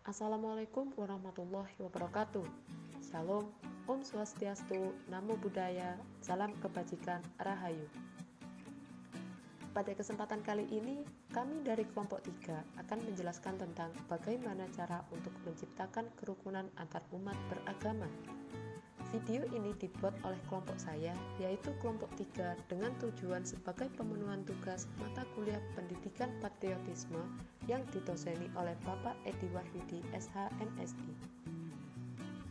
Assalamualaikum warahmatullahi wabarakatuh. Shalom, Om Swastiastu, Namo Buddhaya, Salam Kebajikan, Rahayu. Pada kesempatan kali ini, kami dari kelompok 3 akan menjelaskan tentang bagaimana cara untuk menciptakan kerukunan antar umat beragama. Video ini dibuat oleh kelompok saya, yaitu kelompok 3 dengan tujuan sebagai pemenuhan tugas mata kuliah Pendidikan Patriotisme yang ditoseni oleh Bapak Edi Wahyudi SH MSI.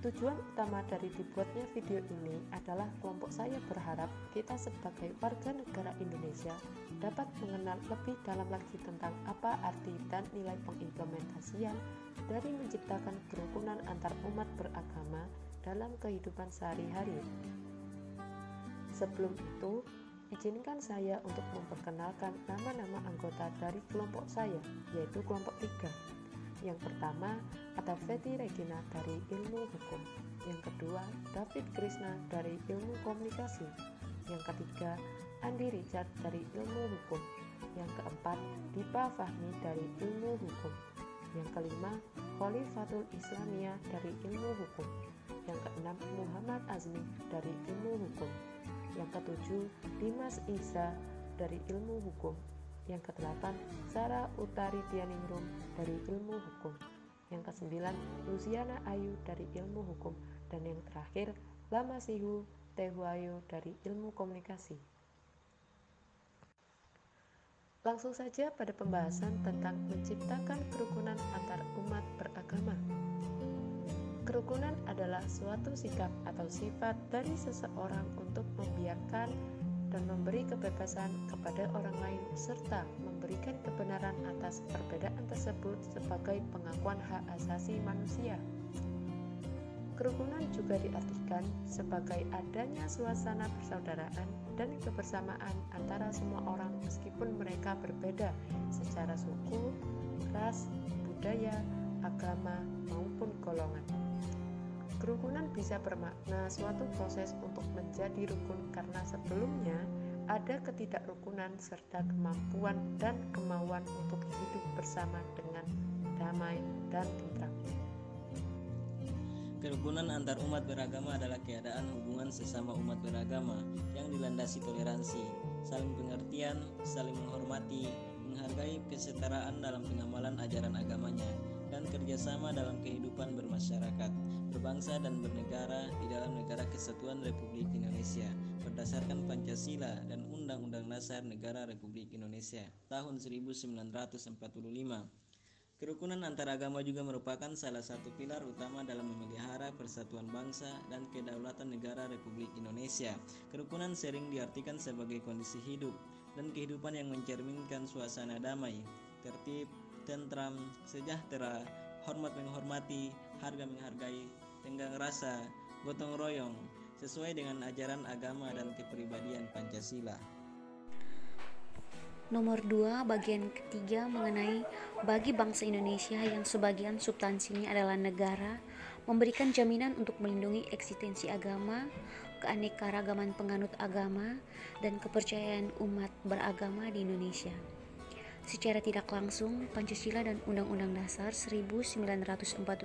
Tujuan utama dari dibuatnya video ini adalah kelompok saya berharap kita sebagai warga negara Indonesia dapat mengenal lebih dalam lagi tentang apa arti dan nilai pengimplementasian dari menciptakan kerukunan antar umat beragama dalam kehidupan sehari-hari. Sebelum itu, izinkan saya untuk memperkenalkan nama-nama anggota dari kelompok saya, yaitu kelompok 3. Yang pertama, ada Fetty Regina dari Ilmu Hukum. Yang kedua, David Krishna dari Ilmu Komunikasi. Yang ketiga, Andi Richard dari Ilmu Hukum. Yang keempat, Dipa Fahmi dari Ilmu Hukum. Yang kelima, Khalifatul Islamiyah dari Ilmu Hukum. Yang keenam, Muhammad Azmi dari Ilmu Hukum. Yang ketujuh, Dimas Isa dari Ilmu Hukum. Yang kedelapan, Sarah Utari Dianingrum dari Ilmu Hukum. Yang kesembilan, Luciana Ayu dari Ilmu Hukum. Dan yang terakhir, Lama Sihu Tehuayo dari Ilmu Komunikasi. Langsung saja pada pembahasan tentang menciptakan kerukunan antar umat beragama. Kerukunan adalah suatu sikap atau sifat dari seseorang untuk membiarkan dan memberi kebebasan kepada orang lain serta memberikan kebenaran atas perbedaan tersebut sebagai pengakuan hak asasi manusia. Kerukunan juga diartikan sebagai adanya suasana persaudaraan dan kebersamaan antara semua orang meskipun mereka berbeda secara suku, ras, budaya, agama, maupun golongan. Kerukunan bisa bermakna suatu proses untuk menjadi rukun karena sebelumnya ada ketidakrukunan serta kemampuan dan kemauan untuk hidup bersama dengan damai dan tentram. Kerukunan antar umat beragama adalah keadaan hubungan sesama umat beragama yang dilandasi toleransi, saling pengertian, saling menghormati, menghargai kesetaraan dalam pengamalan ajaran agamanya, dan kerjasama dalam kehidupan bermasyarakat, berbangsa dan bernegara di dalam Negara Kesatuan Republik Indonesia berdasarkan Pancasila dan Undang-Undang Dasar Negara Republik Indonesia tahun 1945. Kerukunan antaragama juga merupakan salah satu pilar utama dalam memelihara persatuan bangsa dan kedaulatan negara Republik Indonesia. Kerukunan sering diartikan sebagai kondisi hidup dan kehidupan yang mencerminkan suasana damai, tertib, tentram, sejahtera, hormat menghormati, harga menghargai, tenggang rasa, gotong royong, sesuai dengan ajaran agama dan kepribadian Pancasila. Nomor 2, bagian ketiga mengenai bagi bangsa Indonesia yang sebagian substansinya adalah negara, memberikan jaminan untuk melindungi eksistensi agama, keanekaragaman penganut agama, dan kepercayaan umat beragama di Indonesia. Secara tidak langsung, Pancasila dan Undang-Undang Dasar 1945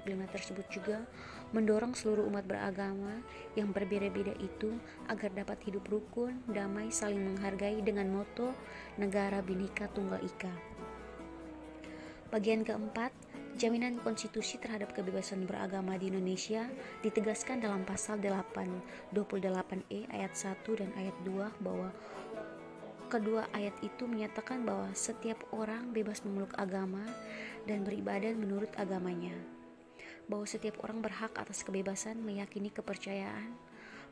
tersebut juga mendorong seluruh umat beragama yang berbeda-beda itu agar dapat hidup rukun, damai, saling menghargai dengan moto Negara Bhinneka Tunggal Ika. Bagian keempat, jaminan konstitusi terhadap kebebasan beragama di Indonesia ditegaskan dalam pasal 28E ayat 1 dan ayat 2 bahwa kedua ayat itu menyatakan bahwa setiap orang bebas memeluk agama dan beribadah menurut agamanya, bahwa setiap orang berhak atas kebebasan meyakini kepercayaan,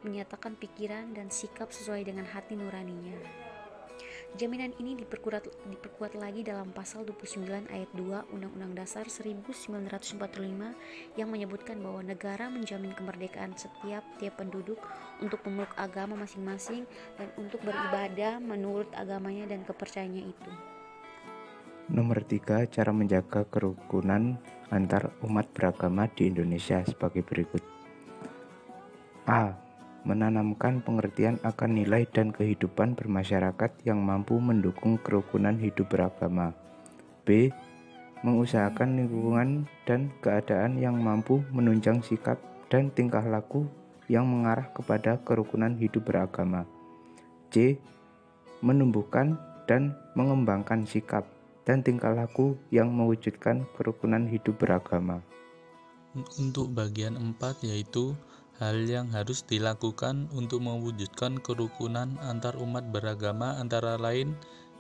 menyatakan pikiran dan sikap sesuai dengan hati nuraninya. Jaminan ini diperkuat lagi dalam pasal 29 ayat 2 Undang-Undang Dasar 1945 yang menyebutkan bahwa negara menjamin kemerdekaan setiap penduduk untuk memeluk agama masing-masing dan untuk beribadah menurut agamanya dan kepercayaannya itu. Nomor 3, cara menjaga kerukunan antar umat beragama di Indonesia sebagai berikut. A. Menanamkan pengertian akan nilai dan kehidupan bermasyarakat yang mampu mendukung kerukunan hidup beragama. B. mengusahakan lingkungan dan keadaan yang mampu menunjang sikap dan tingkah laku yang mengarah kepada kerukunan hidup beragama. C. Menumbuhkan dan mengembangkan sikap dan tingkah laku yang mewujudkan kerukunan hidup beragama. Untuk bagian 4 yaitu hal yang harus dilakukan untuk mewujudkan kerukunan antar umat beragama, antara lain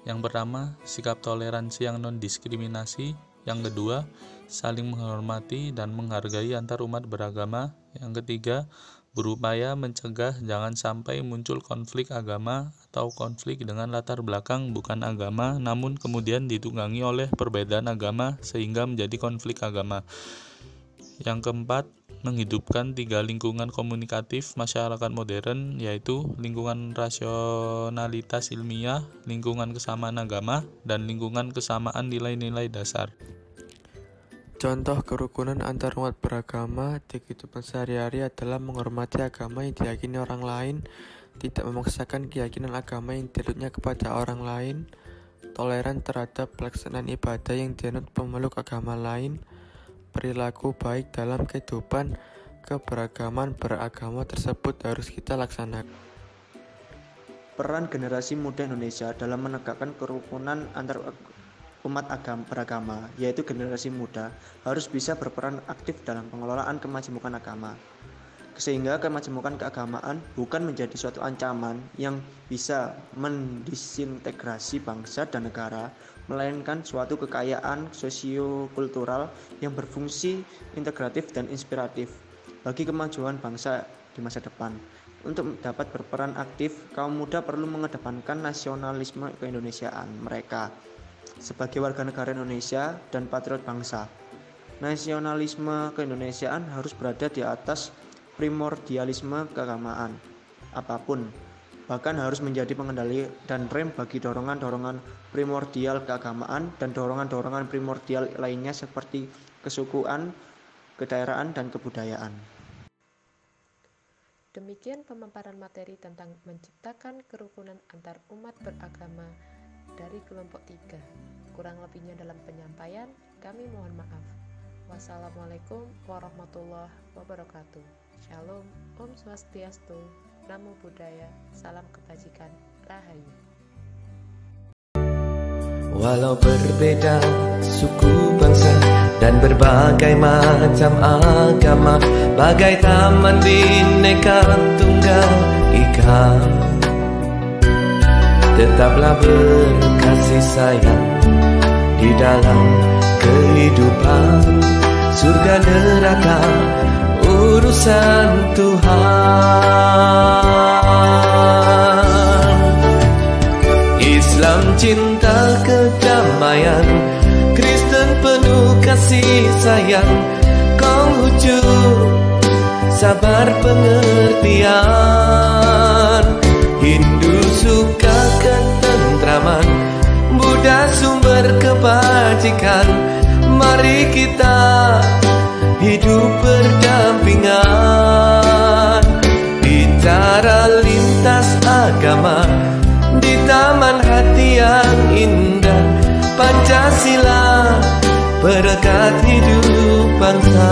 yang pertama, sikap toleransi yang non-diskriminasi. Yang kedua, saling menghormati dan menghargai antar umat beragama. Yang ketiga, berupaya mencegah jangan sampai muncul konflik agama atau konflik dengan latar belakang bukan agama, namun kemudian ditunggangi oleh perbedaan agama sehingga menjadi konflik agama. Yang keempat, menghidupkan 3 lingkungan komunikatif masyarakat modern, yaitu lingkungan rasionalitas ilmiah, lingkungan kesamaan agama, dan lingkungan kesamaan nilai-nilai dasar. Contoh kerukunan antar umat beragama di kehidupan sehari-hari adalah menghormati agama yang diyakini orang lain, tidak memaksakan keyakinan agama yang dianutnya kepada orang lain, toleran terhadap pelaksanaan ibadah yang dianut pemeluk agama lain, perilaku baik dalam kehidupan keberagaman beragama tersebut harus kita laksanakan. Peran generasi muda Indonesia dalam menegakkan kerukunan antar umat beragama, yaitu generasi muda, harus bisa berperan aktif dalam pengelolaan kemajemukan agama, sehingga kemajemukan keagamaan bukan menjadi suatu ancaman yang bisa mendisintegrasi bangsa dan negara, melainkan suatu kekayaan sosiokultural yang berfungsi integratif dan inspiratif bagi kemajuan bangsa di masa depan. Untuk dapat berperan aktif, kaum muda perlu mengedepankan nasionalisme keindonesiaan mereka sebagai warga negara Indonesia dan patriot bangsa. Nasionalisme keindonesiaan harus berada di atas primordialisme keagamaan apapun, bahkan harus menjadi pengendali dan rem bagi dorongan-dorongan primordial keagamaan dan dorongan-dorongan primordial lainnya seperti kesukuan, kedaerahan, dan kebudayaan. Demikian pemaparan materi tentang menciptakan kerukunan antar umat beragama dari kelompok 3. Kurang lebihnya dalam penyampaian, kami mohon maaf. Wassalamualaikum warahmatullahi wabarakatuh. Shalom, Om Swastiastu, Namo Buddhaya, salam kebajikan, Rahayu. Walau berbeda suku bangsa dan berbagai macam agama, bagai taman bineka tunggal ika, tetaplah berkasih sayang di dalam kehidupan. Surga neraka urusan Tuhan. Islam cinta kedamaian, Kristen penuh kasih sayang, Konghucu sabar pengertian, Hindu suka ketentraman, Buddha sumber kebajikan. Mari kita hidup berdampingan, bicara lintas agama di taman hati yang indah. Pancasila berkat hidup bangsa.